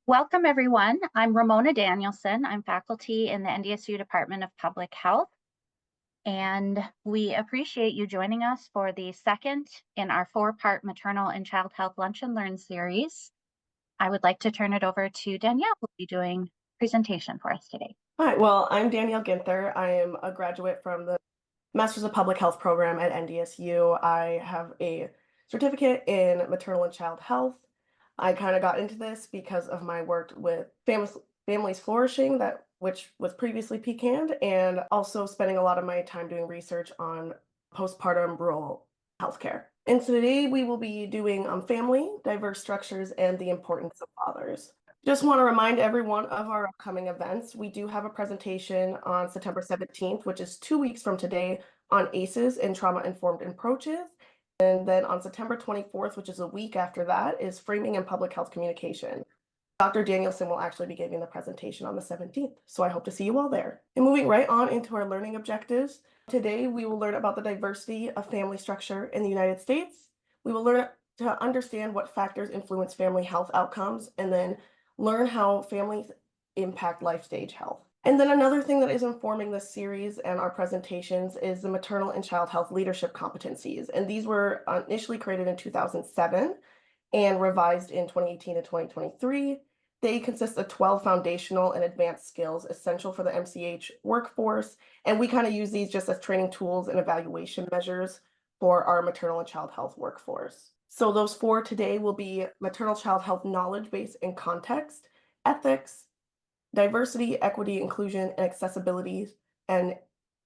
Welcome, everyone. I'm Ramona Danielson. I'm faculty in the NDSU Department of Public Health, and we appreciate you joining us for the second in our four-part Maternal and Child Health Lunch and Learn series. I would like to turn it over to Danielle, who will be doing presentation for us today. Hi, well, I'm Danielle Ginther. I am a graduate from the Masters of Public Health program at NDSU. I have a certificate in maternal and child health. I kind of got into this because of my work with Families Flourishing, which was previously PCAN, and also spending a lot of my time doing research on postpartum rural healthcare. And so today we will be doing family, diverse structures, and the importance of fathers. Just want to remind everyone of our upcoming events. We do have a presentation on September 17th, which is 2 weeks from today, on ACEs and trauma-informed approaches. And then on September 24th, which is a week after that, is framing and public health communication. Dr. Danielson will actually be giving the presentation on the 17th, so I hope to see you all there. And moving right on into our learning objectives, today we will learn about the diversity of family structure in the United States. We will learn to understand what factors influence family health outcomes, and then learn how families impact life stage health. And then another thing that is informing this series and our presentations is the maternal and child health leadership competencies. And these were initially created in 2007 and revised in 2018 and 2023. They consist of 12 foundational and advanced skills essential for the MCH workforce. And we kind of use these just as training tools and evaluation measures for our maternal and child health workforce. So those four today will be maternal child health knowledge base and context, ethics, diversity, equity, inclusion, and accessibility, and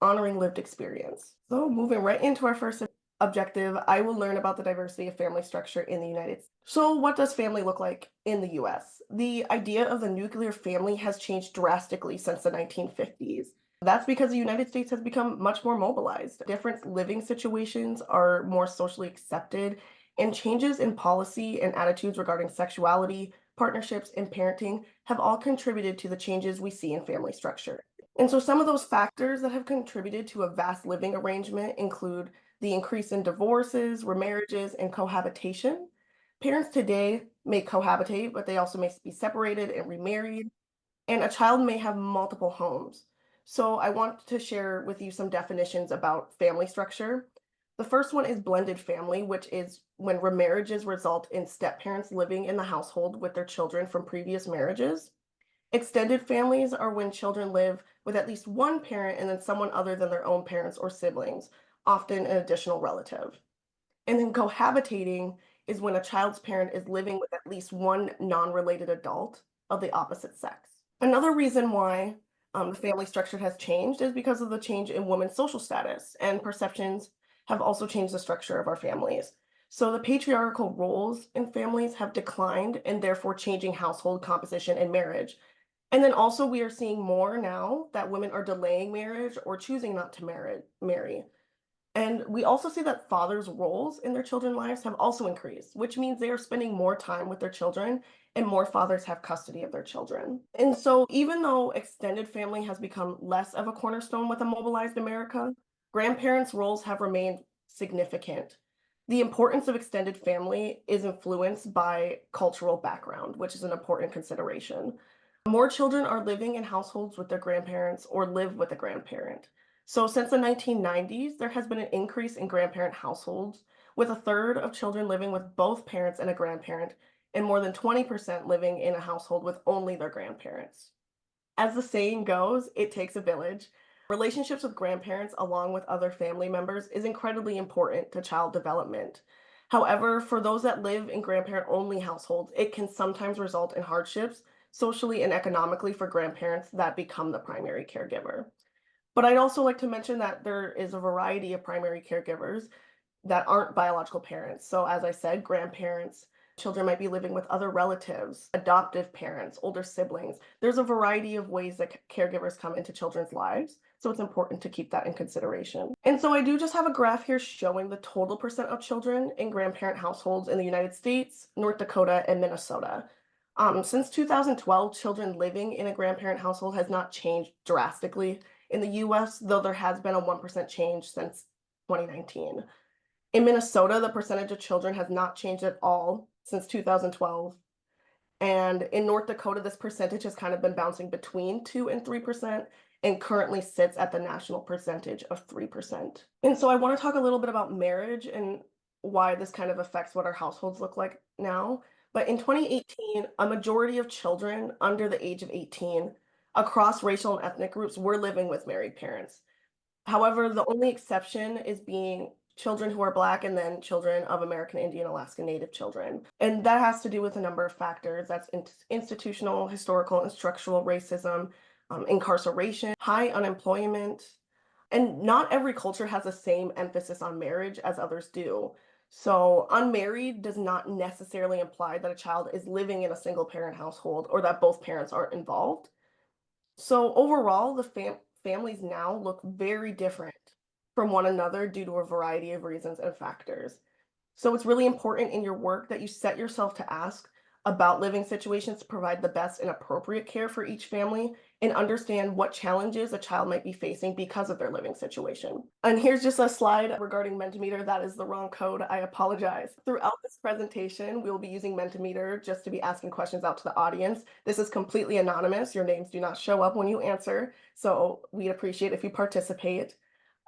honoring lived experience. So moving right into our first objective, I will learn about the diversity of family structure in the United States. So what does family look like in the US? The idea of the nuclear family has changed drastically since the 1950s. That's because the United States has become much more mobilized. Different living situations are more socially accepted, and changes in policy and attitudes regarding sexuality, partnerships, and parenting have all contributed to the changes we see in family structure. And so some of those factors that have contributed to a vast living arrangement include the increase in divorces, remarriages, and cohabitation. Parents today may cohabitate, but they also may be separated and remarried, and a child may have multiple homes. So I want to share with you some definitions about family structure. The first one is blended family, which is when remarriages result in step-parents living in the household with their children from previous marriages. Extended families are when children live with at least one parent and then someone other than their own parents or siblings, often an additional relative. And then cohabitating is when a child's parent is living with at least one non-related adult of the opposite sex. Another reason why the family structure has changed is because of the change in women's social status, and perceptions have also changed the structure of our families. So the patriarchal roles in families have declined, and therefore changing household composition and marriage. And then also we are seeing more now that women are delaying marriage or choosing not to marry. And we also see that fathers' roles in their children's lives have also increased, which means they are spending more time with their children and more fathers have custody of their children. And so even though extended family has become less of a cornerstone with a mobilized America, grandparents' roles have remained significant. The importance of extended family is influenced by cultural background, which is an important consideration. More children are living in households with their grandparents or live with a grandparent. So since the 1990s, there has been an increase in grandparent households, with a third of children living with both parents and a grandparent, and more than 20% living in a household with only their grandparents. As the saying goes, it takes a village. Relationships with grandparents, along with other family members, is incredibly important to child development. However, for those that live in grandparent-only households, it can sometimes result in hardships, socially and economically, for grandparents that become the primary caregiver. But I'd also like to mention that there is a variety of primary caregivers that aren't biological parents. So as I said, grandparents, children might be living with other relatives, adoptive parents, older siblings. There's a variety of ways that caregivers come into children's lives. So it's important to keep that in consideration. And so I do just have a graph here showing the total percent of children in grandparent households in the United States, North Dakota, and Minnesota. Since 2012, children living in a grandparent household has not changed drastically in the US, though there has been a 1% change since 2019. In Minnesota, the percentage of children has not changed at all since 2012. And in North Dakota, this percentage has kind of been bouncing between 2 and 3% and currently sits at the national percentage of 3%. And so I want to talk a little bit about marriage and why this kind of affects what our households look like now. But in 2018, a majority of children under the age of 18 across racial and ethnic groups were living with married parents. However, the only exception is being children who are Black and then children of American Indian, Alaska Native children. And that has to do with a number of factors. That's institutional, historical, and structural racism, incarceration, high unemployment. And not every culture has the same emphasis on marriage as others do. So, unmarried does not necessarily imply that a child is living in a single parent household or that both parents are involved. So overall, the families now look very different from one another due to a variety of reasons and factors. So it's really important in your work that you set yourself to ask about living situations to provide the best and appropriate care for each family and understand what challenges a child might be facing because of their living situation. And here's just a slide regarding Mentimeter. That is the wrong code. I apologize. Throughout this presentation, we will be using Mentimeter just to be asking questions out to the audience. This is completely anonymous. Your names do not show up when you answer, so we'd appreciate if you participate.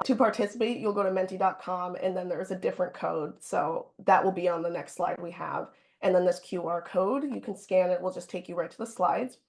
To participate, you'll go to menti.com and then there's a different code. So that will be on the next slide we have. And then this QR code, you can scan it, will just take you right to the slides.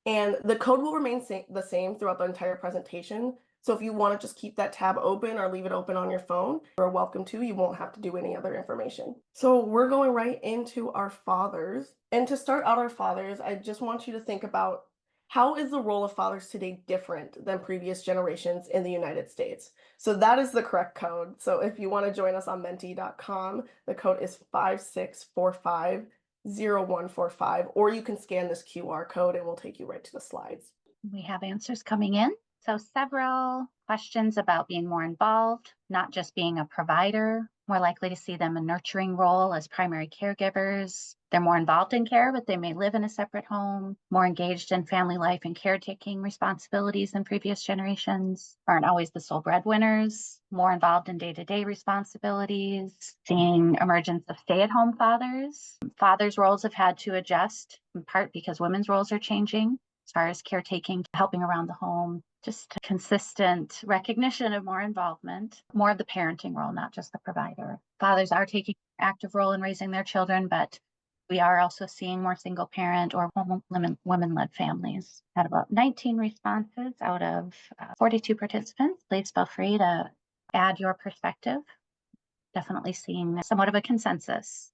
And the code will remain the same throughout the entire presentation. So if you want to just keep that tab open or leave it open on your phone, you're welcome to. You won't have to do any other information. So we're going right into our fathers. And to start out our fathers, I just want you to think about how is the role of fathers today different than previous generations in the United States? So that is the correct code. So if you want to join us on menti.com, the code is 56450145, or you can scan this QR code and we'll take you right to the slides. We have answers coming in. So several questions about being more involved, not just being a provider, more likely to see them a nurturing role as primary caregivers. They're more involved in care, but they may live in a separate home, more engaged in family life and caretaking responsibilities than previous generations, aren't always the sole breadwinners, more involved in day-to-day responsibilities, seeing emergence of stay-at-home fathers. Fathers' roles have had to adjust, in part because women's roles are changing as far as caretaking, helping around the home, just consistent recognition of more involvement, more of the parenting role, not just the provider. Fathers are taking an active role in raising their children, but we are also seeing more single parent or women-led families. Had about 19 responses out of 42 participants. Please feel free to add your perspective. Definitely seeing somewhat of a consensus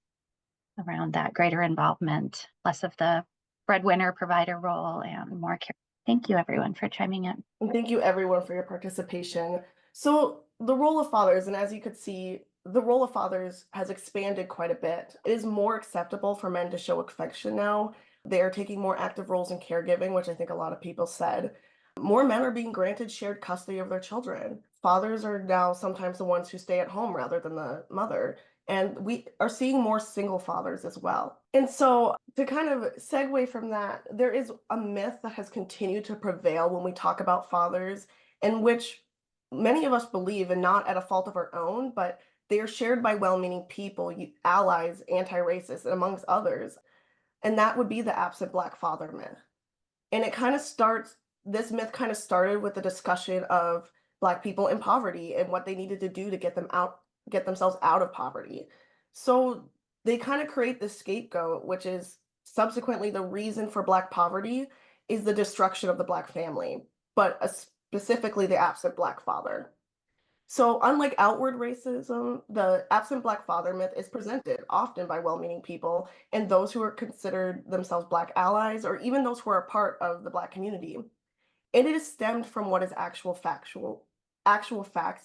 around that greater involvement, less of the breadwinner provider role and more care. Thank you everyone for chiming in. And thank you everyone for your participation. So the role of fathers, and as you could see, the role of fathers has expanded quite a bit. It is more acceptable for men to show affection now. They are taking more active roles in caregiving, which I think a lot of people said. More men are being granted shared custody of their children. Fathers are now sometimes the ones who stay at home rather than the mother. And we are seeing more single fathers as well. And so to kind of segue from that, there is a myth that has continued to prevail when we talk about fathers, in which many of us believe, and not at a fault of our own, but they are shared by well-meaning people, allies, anti-racists, and amongst others. And that would be the absent Black father myth. And this myth kind of started with the discussion of Black people in poverty and what they needed to do to get themselves out of poverty. So they kind of create this scapegoat, which is subsequently the reason for Black poverty is the destruction of the Black family, but specifically the absent Black father. So unlike outward racism, the absent Black father myth is presented often by well-meaning people and those who are considered themselves Black allies, or even those who are a part of the Black community. And it is stemmed from what is actual facts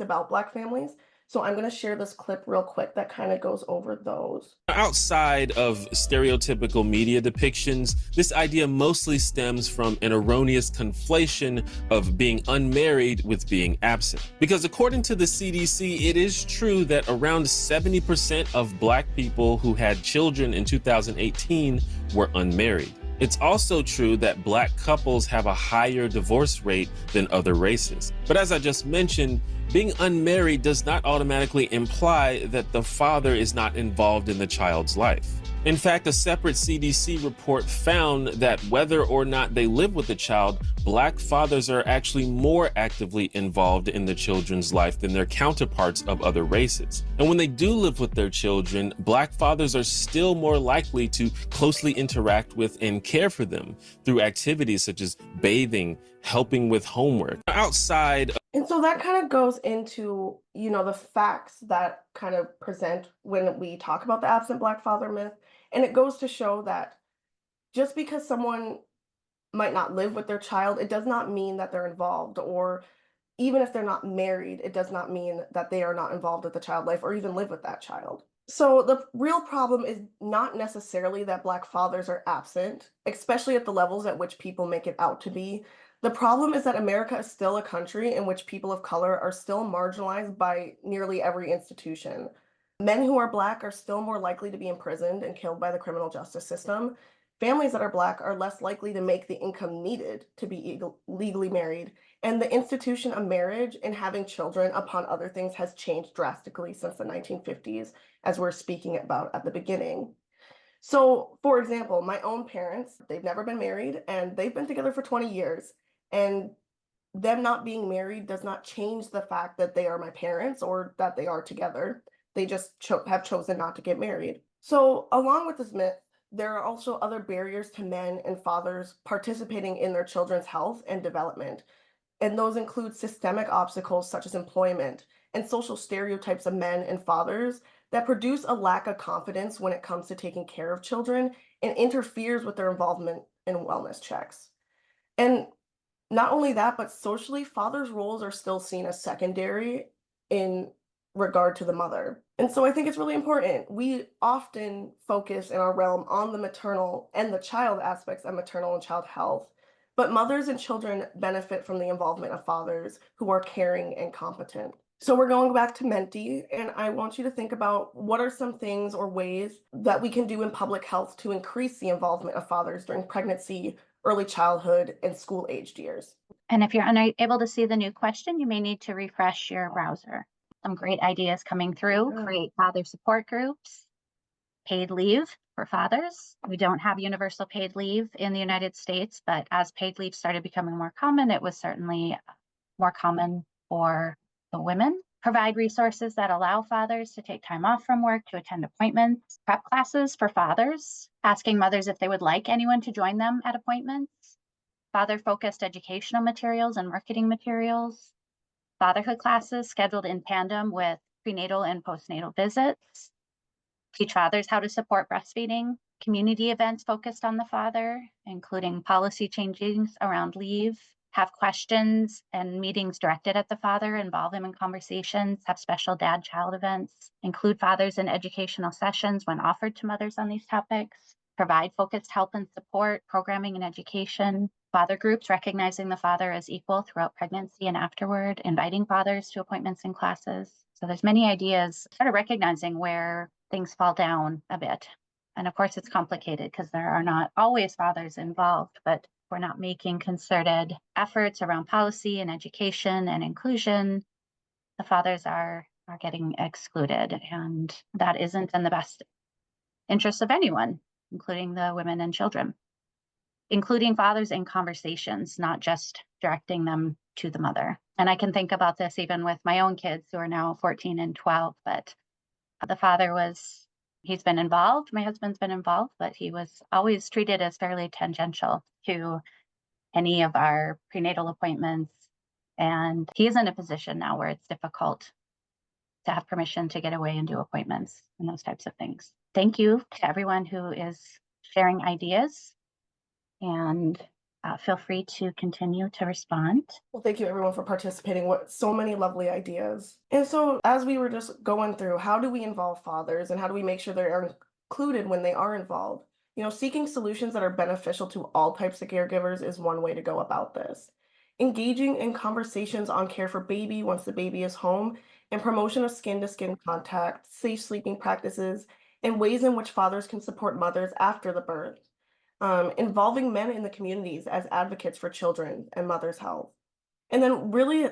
about Black families. So I'm going to share this clip real quick that kind of goes over those. Outside of stereotypical media depictions, this idea mostly stems from an erroneous conflation of being unmarried with being absent. Because according to the CDC, it is true that around 70% of Black people who had children in 2018 were unmarried. It's also true that Black couples have a higher divorce rate than other races. But as I just mentioned, being unmarried does not automatically imply that the father is not involved in the child's life. In fact, a separate CDC report found that whether or not they live with the child, Black fathers are actually more actively involved in the children's life than their counterparts of other races. And when they do live with their children, Black fathers are still more likely to closely interact with and care for them through activities such as bathing, helping with homework. And so that kind of goes into, the facts that kind of present when we talk about the absent Black father myth. And it goes to show that just because someone might not live with their child, it does not mean that they're involved. Or even if they're not married, it does not mean that they are not involved with the child life or even live with that child. So the real problem is not necessarily that Black fathers are absent, especially at the levels at which people make it out to be. The problem is that America is still a country in which people of color are still marginalized by nearly every institution. Men who are Black are still more likely to be imprisoned and killed by the criminal justice system. Families that are Black are less likely to make the income needed to be legally married. And the institution of marriage and having children, upon other things, has changed drastically since the 1950s, as we're speaking about at the beginning. So, for example, my own parents, they've never been married and they've been together for 20 years. And them not being married does not change the fact that they are my parents or that they are together. They just have chosen not to get married. So, along with this myth, there are also other barriers to men and fathers participating in their children's health and development. And those include systemic obstacles such as employment and social stereotypes of men and fathers that produce a lack of confidence when it comes to taking care of children and interferes with their involvement in wellness checks. And not only that, but socially, fathers' roles are still seen as secondary in regard to the mother. And so I think it's really important. We often focus in our realm on the maternal and the child aspects of maternal and child health, but mothers and children benefit from the involvement of fathers who are caring and competent. So we're going back to Menti, and I want you to think about what are some things or ways that we can do in public health to increase the involvement of fathers during pregnancy, early childhood, and school-aged years. And if you're unable to see the new question, you may need to refresh your browser. Some great ideas coming through. Yeah. Create father support groups, paid leave for fathers. We don't have universal paid leave in the United States, but as paid leave started becoming more common, it was certainly more common for the women. Provide resources that allow fathers to take time off from work to attend appointments. Prep classes for fathers, asking mothers if they would like anyone to join them at appointments. Father-focused educational materials and marketing materials. Fatherhood classes scheduled in tandem with prenatal and postnatal visits. Teach fathers how to support breastfeeding. Community events focused on the father, including policy changes around leave. Have questions and meetings directed at the father, involve him in conversations, have special dad-child events, include fathers in educational sessions when offered to mothers on these topics, provide focused help and support, programming and education, father groups recognizing the father as equal throughout pregnancy and afterward, inviting fathers to appointments and classes. So there's many ideas, sort of recognizing where things fall down a bit. And of course, it's complicated because there are not always fathers involved, but we're not making concerted efforts around policy and education and inclusion, the fathers are getting excluded. And that isn't in the best interest of anyone, including the women and children. Including fathers in conversations, not just directing them to the mother. And I can think about this even with my own kids who are now 14 and 12, but the father he's been involved, my husband's been involved, but he was always treated as fairly tangential to any of our prenatal appointments. And he's in a position now where it's difficult to have permission to get away and do appointments and those types of things. Thank you to everyone who is sharing ideas, and feel free to continue to respond. Well, thank you everyone for participating. What so many lovely ideas. And so as we were just going through, how do we involve fathers and how do we make sure they are included when they are involved? Seeking solutions that are beneficial to all types of caregivers is one way to go about this. Engaging in conversations on care for baby once the baby is home and promotion of skin-to-skin contact, safe sleeping practices, and ways in which fathers can support mothers after the birth. Involving men in the communities as advocates for children and mothers' health. And then really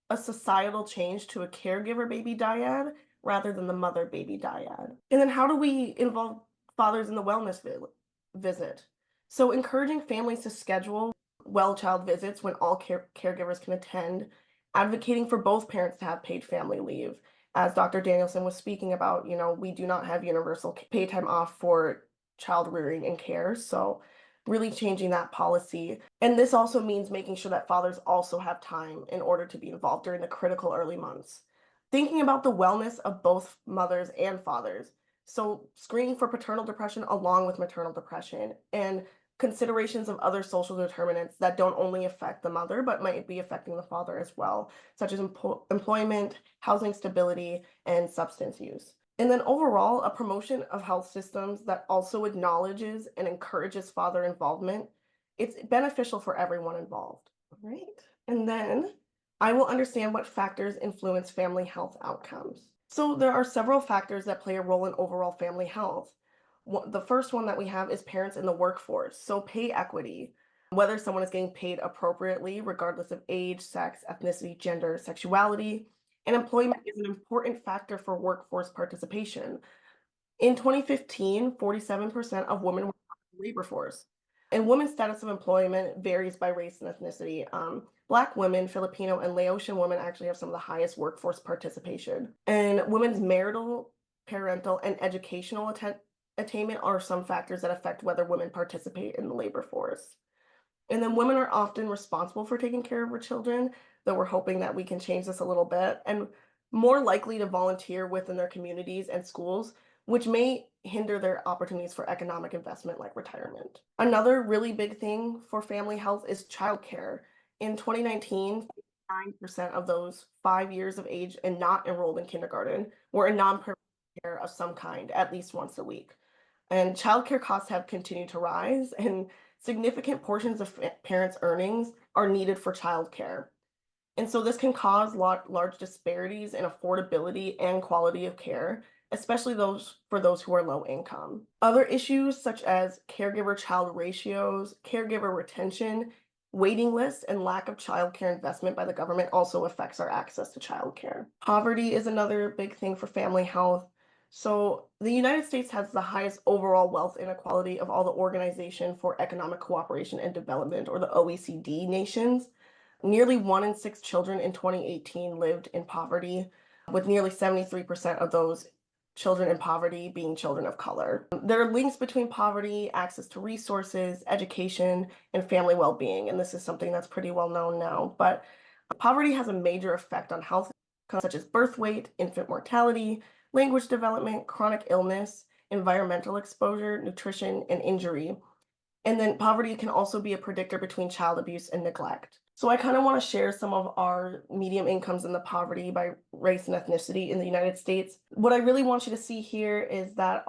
a societal change to a caregiver baby dyad rather than the mother baby dyad. And then how do we involve fathers in the wellness visit. So encouraging families to schedule well child visits when all caregivers can attend, advocating for both parents to have paid family leave. As Dr. Danielson was speaking about, we do not have universal paid time off for child rearing and care. So really changing that policy. And this also means making sure that fathers also have time in order to be involved during the critical early months. Thinking about the wellness of both mothers and fathers. So screening for paternal depression along with maternal depression, and considerations of other social determinants that don't only affect the mother, but might be affecting the father as well, such as employment, housing stability, and substance use. And then overall, a promotion of health systems that also acknowledges and encourages father involvement. It's beneficial for everyone involved. All right. And then I will understand what factors influence family health outcomes. So there are several factors that play a role in overall family health. The first one that we have is parents in the workforce. So pay equity, whether someone is getting paid appropriately, regardless of age, sex, ethnicity, gender, sexuality, and employment is an important factor for workforce participation. In 2015, 47% of women were in the labor force. And women's status of employment varies by race and ethnicity. Black women, Filipino, and Laotian women actually have some of the highest workforce participation. And women's marital, parental, and educational attainment are some factors that affect whether women participate in the labor force. And then women are often responsible for taking care of our children, though we're hoping that we can change this a little bit, and more likely to volunteer within their communities and schools, which may hinder their opportunities for economic investment like retirement. Another really big thing for family health is childcare. In 2019, 9% of those 5 years of age and not enrolled in kindergarten were in non-parental care of some kind, at least once a week. And childcare costs have continued to rise, and significant portions of parents' earnings are needed for childcare. And so this can cause large disparities in affordability and quality of care, especially for those who are low income. Other issues such as caregiver-child ratios, caregiver retention, waiting lists, and lack of childcare investment by the government also affects our access to childcare. Poverty is another big thing for family health. So the United States has the highest overall wealth inequality of all the Organization for Economic Cooperation and Development, or the OECD nations. Nearly 1 in 6 children in 2018 lived in poverty, with nearly 73% of those children in poverty being children of color. There are links between poverty, access to resources, education, and family well-being, and this is something that's pretty well known now. But poverty has a major effect on health, such as birth weight, infant mortality, language development, chronic illness, environmental exposure, nutrition, and injury. And then poverty can also be a predictor between child abuse and neglect. So I kind of want to share some of our median incomes and the poverty by race and ethnicity in the United States. What I really want you to see here is that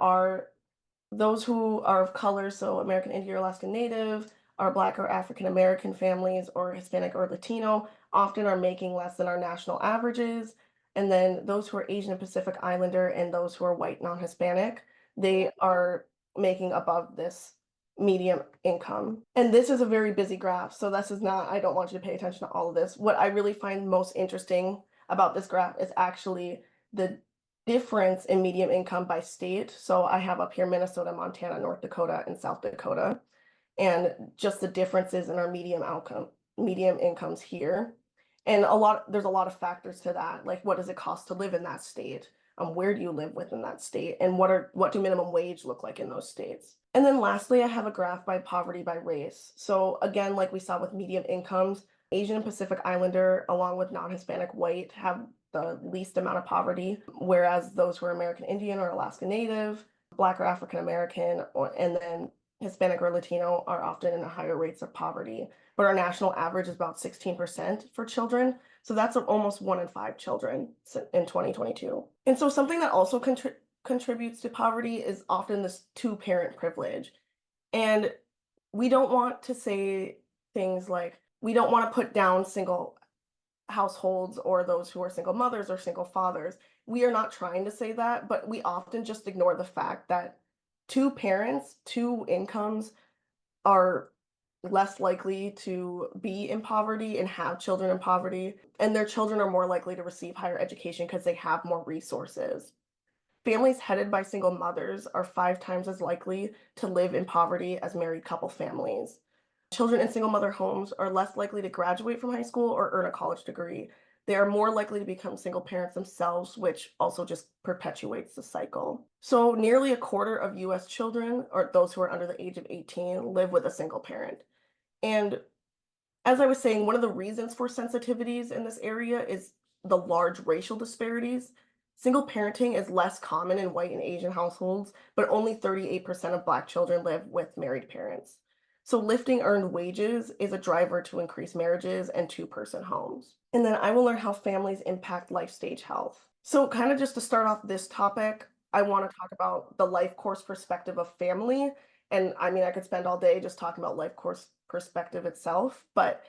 those who are of color, so American Indian or Alaska Native, our Black or African American families, or Hispanic or Latino, often are making less than our national averages. And then those who are Asian and Pacific Islander and those who are white non-Hispanic, they are making above this median income. And this is a very busy graph, so this is not, I don't want you to pay attention to all of this. What I really find most interesting about this graph is actually the difference in median income by state. So I have up here Minnesota, Montana, North Dakota, and South Dakota, and just the differences in our median incomes here. And there's a lot of factors to that, like what does it cost to live in that state? Where do you live within that state? And what do minimum wage look like in those states? And then lastly, I have a graph by poverty by race. So again, like we saw with median incomes, Asian and Pacific Islander, along with non-Hispanic white, have the least amount of poverty, whereas those who are American Indian or Alaska Native, Black or African American, and then Hispanic or Latino are often in the higher rates of poverty. But our national average is about 16% for children. So that's almost 1 in 5 children in 2022. And so something that also contributes to poverty is often this 2-parent privilege. And we don't want to say things like, we don't want to put down single households or those who are single mothers or single fathers. We are not trying to say that, but we often just ignore the fact that 2 parents, 2 incomes are less likely to be in poverty and have children in poverty, and their children are more likely to receive higher education because they have more resources. Families headed by single mothers are 5 times as likely to live in poverty as married couple families. Children in single mother homes are less likely to graduate from high school or earn a college degree. They are more likely to become single parents themselves, which also just perpetuates the cycle. So, nearly a quarter of US children, or those who are under the age of 18, live with a single parent. And as I was saying, one of the reasons for sensitivities in this area is the large racial disparities. Single parenting is less common in white and Asian households, but only 38% of Black children live with married parents. So lifting earned wages is a driver to increase marriages and two-person homes. And then I will learn how families impact life stage health. So kind of just to start off this topic, I want to talk about the life course perspective of family. And I mean, I could spend all day just talking about life course perspective itself, but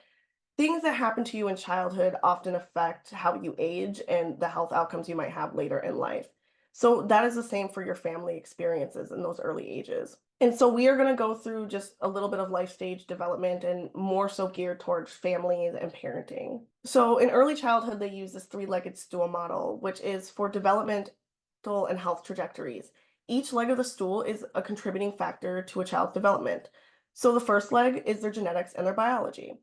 things that happen to you in childhood often affect how you age and the health outcomes you might have later in life. So that is the same for your family experiences in those early ages. And so we are going to go through just a little bit of life stage development and more so geared towards families and parenting. So in early childhood, they use this three-legged stool model, which is for developmental and health trajectories. Each leg of the stool is a contributing factor to a child's development. So the first leg is their genetics and their biology.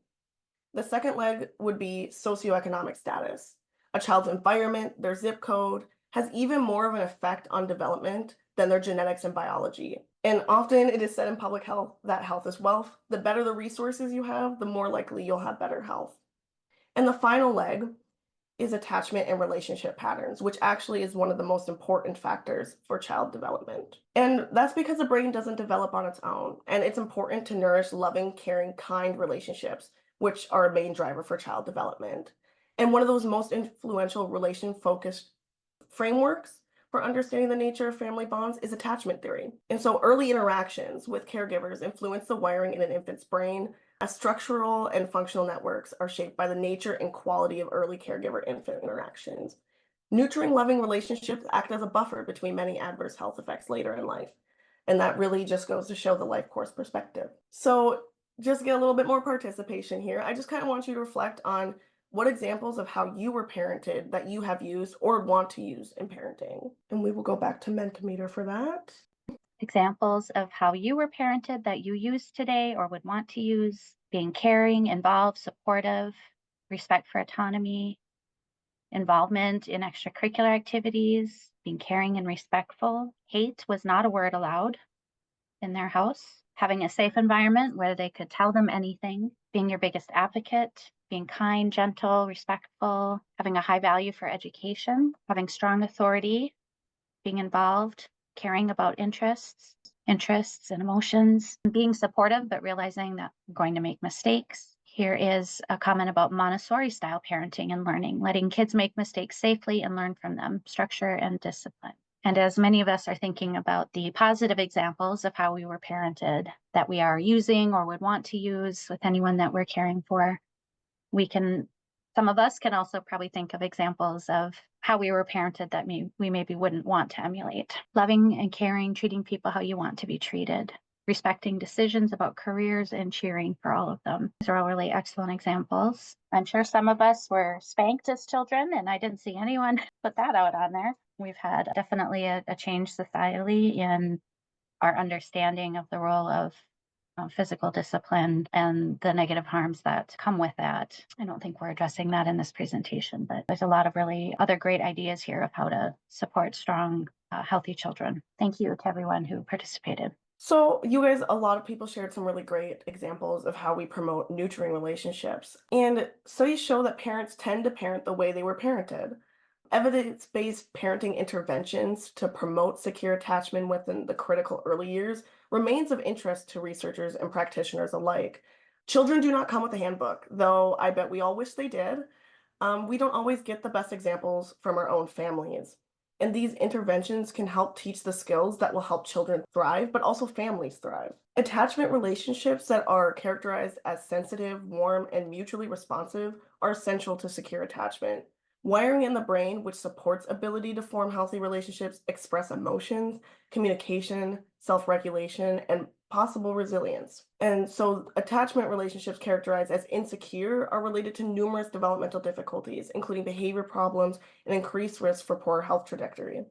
The second leg would be socioeconomic status. A child's environment, their zip code, has even more of an effect on development than their genetics and biology. And often it is said in public health that health is wealth. The better the resources you have, the more likely you'll have better health. And the final leg is attachment and relationship patterns, which actually is one of the most important factors for child development. And that's because the brain doesn't develop on its own. And it's important to nourish loving, caring, kind relationships, which are a main driver for child development. And one of those most influential relation-focused frameworks for understanding the nature of family bonds is attachment theory. And so early interactions with caregivers influence the wiring in an infant's brain, as structural and functional networks are shaped by the nature and quality of early caregiver-infant interactions. Nurturing, loving relationships act as a buffer between many adverse health effects later in life. And that really just goes to show the life course perspective. So just get a little bit more participation here. I just kind of want you to reflect on what examples of how you were parented that you have used or want to use in parenting. And we will go back to Mentimeter for that. Examples of how you were parented that you use today or would want to use: being caring, involved, supportive, respect for autonomy, involvement in extracurricular activities, being caring and respectful. Hate was not a word allowed in their house. Having a safe environment where they could tell them anything, being your biggest advocate, being kind, gentle, respectful, having a high value for education, having strong authority, being involved, caring about interests and emotions, being supportive, but realizing that I'm going to make mistakes. Here is a comment about Montessori style parenting and learning: letting kids make mistakes safely and learn from them, structure and discipline. And as many of us are thinking about the positive examples of how we were parented that we are using or would want to use with anyone that we're caring for, some of us can also probably think of examples of how we were parented that we maybe wouldn't want to emulate. Loving and caring, treating people how you want to be treated, respecting decisions about careers, and cheering for all of them. These are all really excellent examples. I'm sure some of us were spanked as children, and I didn't see anyone put that out on there. We've had definitely a change societally in our understanding of the role of physical discipline and the negative harms that come with that. I don't think we're addressing that in this presentation, but there's a lot of really other great ideas here of how to support strong, healthy children. Thank you to everyone who participated. So you guys, a lot of people shared some really great examples of how we promote nurturing relationships. And studies show that parents tend to parent the way they were parented. Evidence-based parenting interventions to promote secure attachment within the critical early years remains of interest to researchers and practitioners alike. Children do not come with a handbook, though I bet we all wish they did. We don't always get the best examples from our own families. And these interventions can help teach the skills that will help children thrive, but also families thrive. Attachment relationships that are characterized as sensitive, warm, and mutually responsive are essential to secure attachment. Wiring in the brain, which supports ability to form healthy relationships, express emotions, communication, self-regulation, and possible resilience. And so attachment relationships characterized as insecure are related to numerous developmental difficulties, including behavior problems and increased risk for poor health trajectory.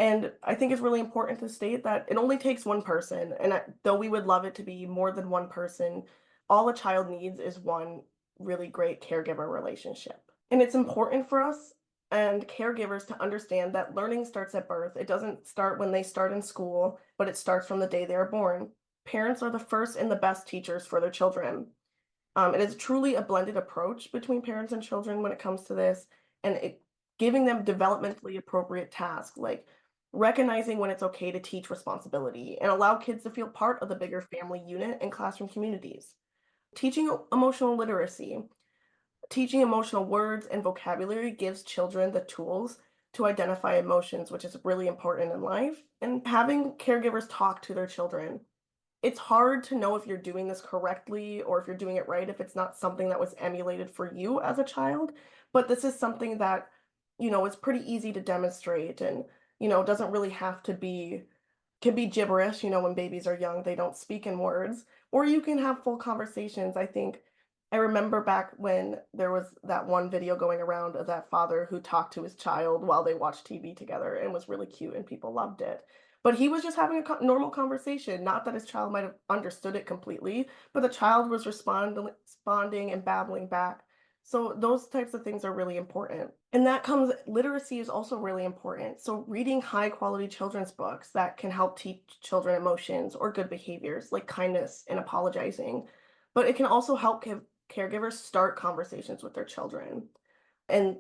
And I think it's really important to state that it only takes one person. And though we would love it to be more than one person, all a child needs is one really great caregiver relationship. And it's important for us and caregivers to understand that learning starts at birth. It doesn't start when they start in school, but it starts from the day they are born. Parents are the first and the best teachers for their children. It is truly a blended approach between parents and children when it comes to this, and giving them developmentally appropriate tasks, like recognizing when it's okay to teach responsibility and allow kids to feel part of the bigger family unit and classroom communities. Teaching emotional literacy, teaching emotional words and vocabulary gives children the tools to identify emotions, which is really important in life, and having caregivers talk to their children. It's hard to know if you're doing this correctly or if you're doing it right if it's not something that was emulated for you as a child. But this is something that, is pretty easy to demonstrate and, doesn't really have to be can be gibberish, when babies are young, they don't speak in words, or you can have full conversations. I think I remember back when there was that one video going around of that father who talked to his child while they watched TV together and was really cute and people loved it. But he was just having a normal conversation, not that his child might have understood it completely, but the child was responding and babbling back. So those types of things are really important. And that comes literacy is also really important. So reading high quality children's books that can help teach children emotions or good behaviors like kindness and apologizing. But it can also help caregivers start conversations with their children. And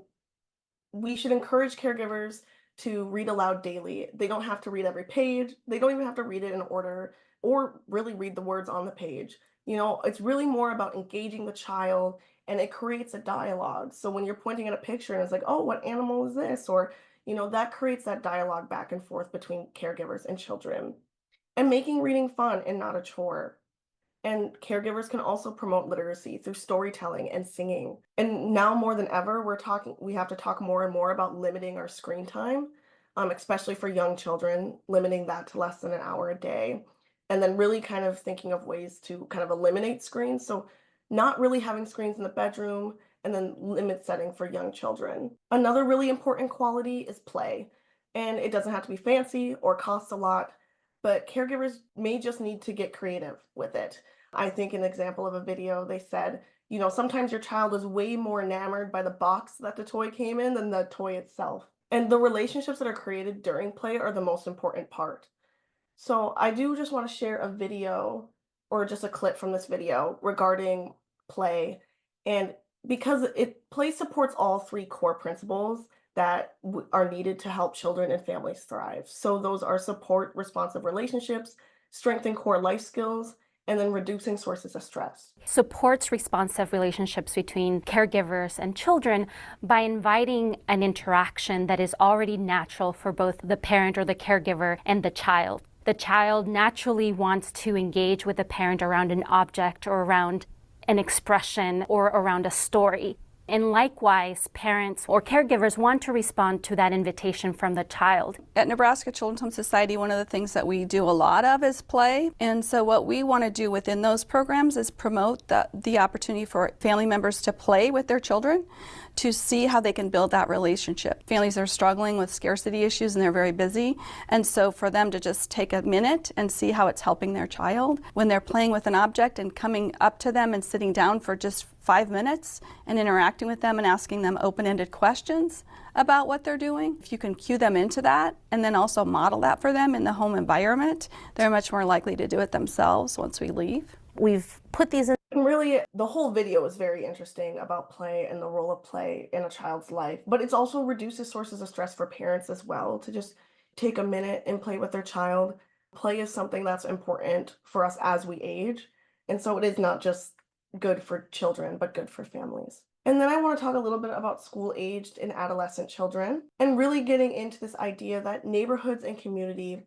we should encourage caregivers to read aloud daily. They don't have to read every page. They don't even have to read it in order or really read the words on the page. It's really more about engaging the child and it creates a dialogue. So when you're pointing at a picture and it's like, oh, what animal is this? Or, that creates that dialogue back and forth between caregivers and children. And making reading fun and not a chore. And caregivers can also promote literacy through storytelling and singing. And now more than ever, we have to talk more and more about limiting our screen time, especially for young children, limiting that to less than an hour a day. And then really kind of thinking of ways to kind of eliminate screens. So not really having screens in the bedroom and then limit setting for young children. Another really important quality is play. And it doesn't have to be fancy or cost a lot, but caregivers may just need to get creative with it. I think an example of a video, they said, sometimes your child is way more enamored by the box that the toy came in than the toy itself. And the relationships that are created during play are the most important part. So I do just want to share a video or just a clip from this video regarding play. And because play supports all three core principles that are needed to help children and families thrive. So those are support responsive relationships, strengthen core life skills, and then reducing sources of stress. Supports responsive relationships between caregivers and children by inviting an interaction that is already natural for both the parent or the caregiver and the child. The child naturally wants to engage with the parent around an object or around an expression or around a story. And likewise, parents or caregivers want to respond to that invitation from the child. At Nebraska Children's Home Society, one of the things that we do a lot of is play. And so what we want to do within those programs is promote the opportunity for family members to play with their children, to see how they can build that relationship. Families are struggling with scarcity issues and they're very busy. And so for them to just take a minute and see how it's helping their child when they're playing with an object and coming up to them and sitting down for just 5 minutes and interacting with them and asking them open-ended questions about what they're doing. If you can cue them into that and then also model that for them in the home environment, they're much more likely to do it themselves once we leave. We've put these in. And really, the whole video is very interesting about play and the role of play in a child's life, but it also reduces sources of stress for parents as well to just take a minute and play with their child. Play is something that's important for us as we age, and so it is not just good for children, but good for families. And then I want to talk a little bit about school-aged and adolescent children, and really getting into this idea that neighborhoods and community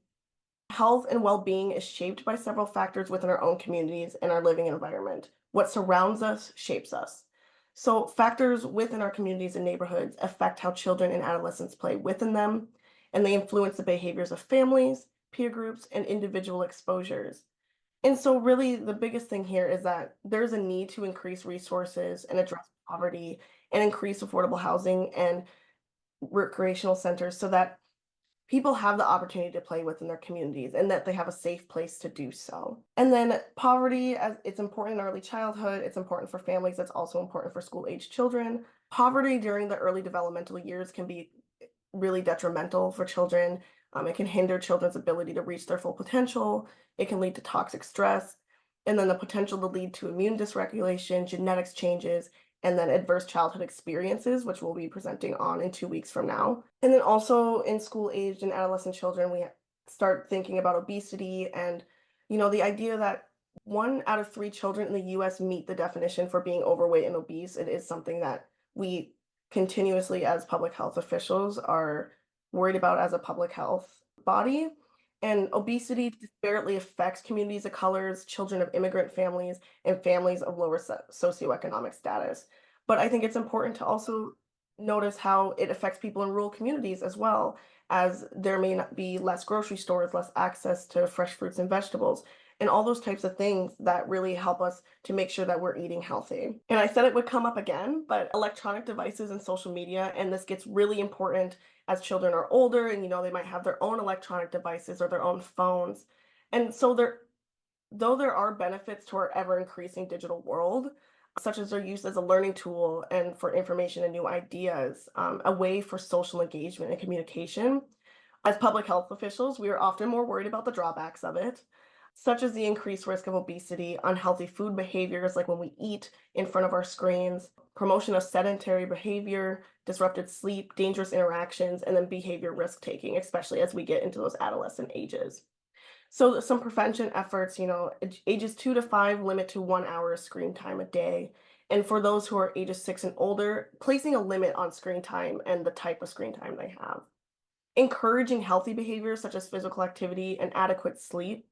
health and well-being is shaped by several factors within our own communities and our living environment. What surrounds us shapes us. So factors within our communities and neighborhoods affect how children and adolescents play within them, and they influence the behaviors of families, peer groups, and individual exposures. And so really the biggest thing here is that there's a need to increase resources and address poverty and increase affordable housing and recreational centers so that people have the opportunity to play within their communities and that they have a safe place to do so. And then poverty, as it's important in early childhood, it's important for families, it's also important for school-age children. Poverty during the early developmental years can be really detrimental for children. It can hinder children's ability to reach their full potential. It can lead to toxic stress, and then the potential to lead to immune dysregulation, genetics changes, and then adverse childhood experiences, which we'll be presenting on in 2 weeks from now. And then also in school age and adolescent children, we start thinking about obesity and, the idea that 1 out of 3 children in the US meet the definition for being overweight and obese. It is something that we continuously, as public health officials, are worried about as a public health body. And obesity disparately affects communities of colors, children of immigrant families, and families of lower socioeconomic status. But I think it's important to also notice how it affects people in rural communities as well, as there may not be less grocery stores, less access to fresh fruits and vegetables, and all those types of things that really help us to make sure that we're eating healthy. And I said it would come up again, but electronic devices and social media, and this gets really important as children are older and they might have their own electronic devices or their own phones. And so though there are benefits to our ever increasing digital world, such as their use as a learning tool and for information and new ideas, a way for social engagement and communication. As public health officials, we are often more worried about the drawbacks of it, such as the increased risk of obesity, unhealthy food behaviors like when we eat in front of our screens, promotion of sedentary behavior, disrupted sleep, dangerous interactions, and then behavior risk taking, especially as we get into those adolescent ages. So some prevention efforts, ages 2 to 5 limit to 1 hour of screen time a day. And for those who are ages 6 and older, placing a limit on screen time and the type of screen time they have. Encouraging healthy behaviors such as physical activity and adequate sleep.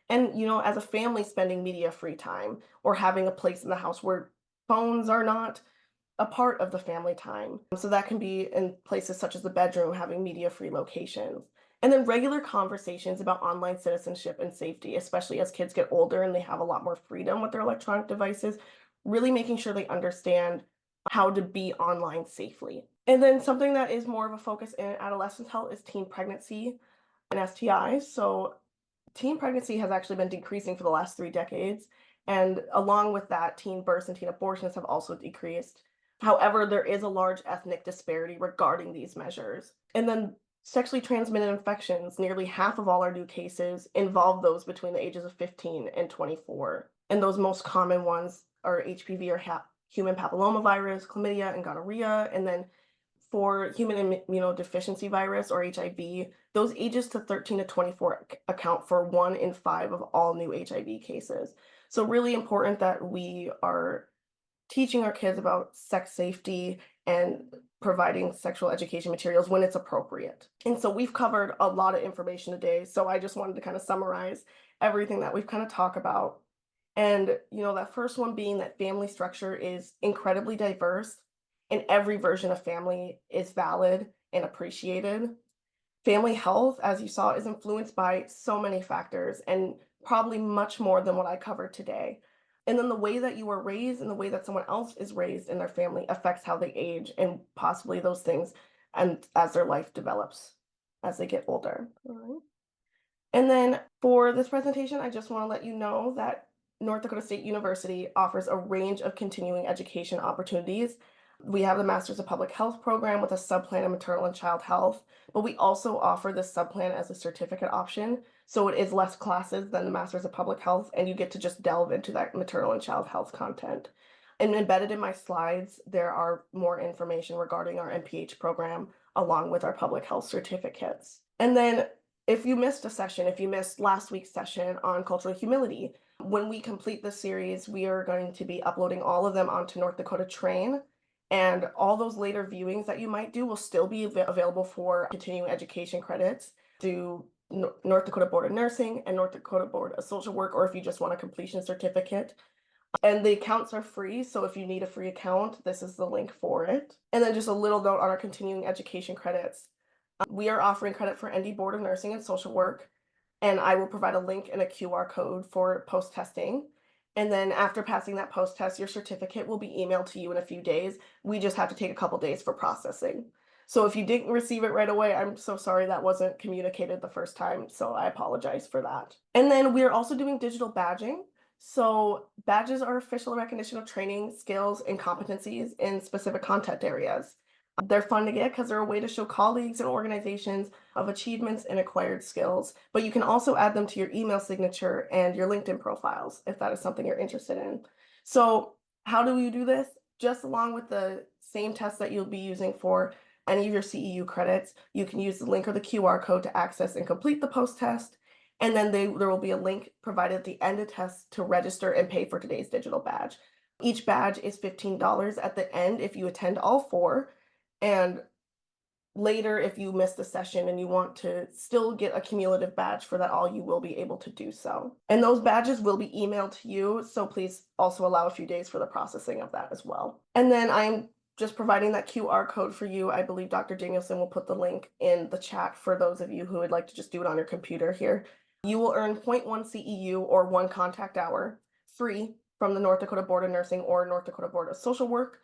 And, as a family, spending media-free time or having a place in the house where phones are not a part of the family time. So that can be in places such as the bedroom, having media-free locations. And then regular conversations about online citizenship and safety, especially as kids get older and they have a lot more freedom with their electronic devices, really making sure they understand how to be online safely. And then something that is more of a focus in adolescent health is teen pregnancy and STIs. So teen pregnancy has actually been decreasing for the last 3 decades. And along with that, teen births and teen abortions have also decreased. However, there is a large ethnic disparity regarding these measures. And then sexually transmitted infections, nearly half of all our new cases involve those between the ages of 15 and 24. And those most common ones are HPV or human papillomavirus, chlamydia, and gonorrhea. And then for human immunodeficiency virus or HIV, those ages to 13 to 24 account for 1 in 5 of all new HIV cases. So really important that we are teaching our kids about sex safety and providing sexual education materials when it's appropriate. And so we've covered a lot of information today. So I just wanted to kind of summarize everything that we've kind of talked about. And, that first one being that family structure is incredibly diverse and every version of family is valid and appreciated. Family health, as you saw, is influenced by so many factors and probably much more than what I covered today. And then the way that you were raised and the way that someone else is raised in their family affects how they age and possibly those things and as their life develops as they get older. All right. And then for this presentation, I just want to let you know that North Dakota State University offers a range of continuing education opportunities. We have the Masters of Public Health program with a subplan in maternal and child health, but we also offer this subplan as a certificate option. So it is less classes than the Masters of Public Health, and you get to just delve into that maternal and child health content. And embedded in my slides, there are more information regarding our MPH program, along with our public health certificates. And then if you missed a session, if you missed last week's session on cultural humility, when we complete this series, we are going to be uploading all of them onto North Dakota Train. And all those later viewings that you might do will still be available for continuing education credits through North Dakota Board of Nursing and North Dakota Board of Social Work, or if you just want a completion certificate. And the accounts are free, so if you need a free account, this is the link for it. And then just a little note on our continuing education credits. We are offering credit for ND Board of Nursing and Social Work, and I will provide a link and a QR code for post-testing. And then after passing that post-test, your certificate will be emailed to you in a few days. We just have to take a couple days for processing. So if you didn't receive it right away, I'm so sorry that wasn't communicated the first time. So I apologize for that. And then we're also doing digital badging. So badges are official recognition of training, skills, and competencies in specific content areas. They're fun to get because they're a way to show colleagues and organizations of achievements and acquired skills, but you can also add them to your email signature and your LinkedIn profiles if that is something you're interested in. So how do you do this? Just along with the same test that you'll be using for any of your CEU credits, you can use the link or the QR code to access and complete the post-test. And then there will be a link provided at the end of test to register and pay for today's digital badge. Each badge is $15 at the end if you attend all 4. And later, if you miss the session and you want to still get a cumulative badge for that all, you will be able to do so. And those badges will be emailed to you, so please also allow a few days for the processing of that as well. And then I'm just providing that QR code for you. I believe Dr. Danielson will put the link in the chat for those of you who would like to just do it on your computer here. You will earn 0.1 CEU or 1 contact hour free from the North Dakota Board of Nursing or North Dakota Board of Social Work.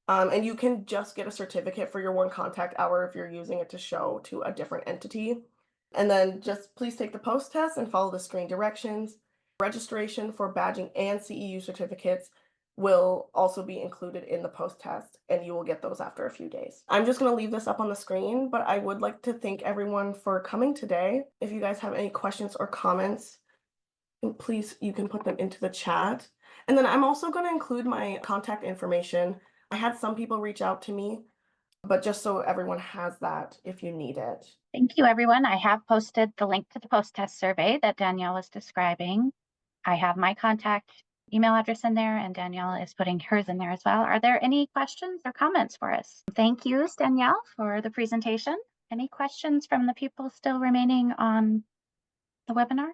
And you can just get a certificate for your 1 contact hour if you're using it to show to a different entity. And then just please take the post test and follow the screen directions. Registration for badging and CEU certificates will also be included in the post test, and you will get those after a few days. I'm just going to leave this up on the screen, but I would like to thank everyone for coming today. If you guys have any questions or comments, please, you can put them into the chat. And then I'm also going to include my contact information. I had some people reach out to me, but just so everyone has that if you need it. Thank you, everyone. I have posted the link to the post-test survey that Danielle was describing. I have my contact email address in there, and Danielle is putting hers in there as well. Are there any questions or comments for us? Thank you, Danielle, for the presentation. Any questions from the people still remaining on the webinar?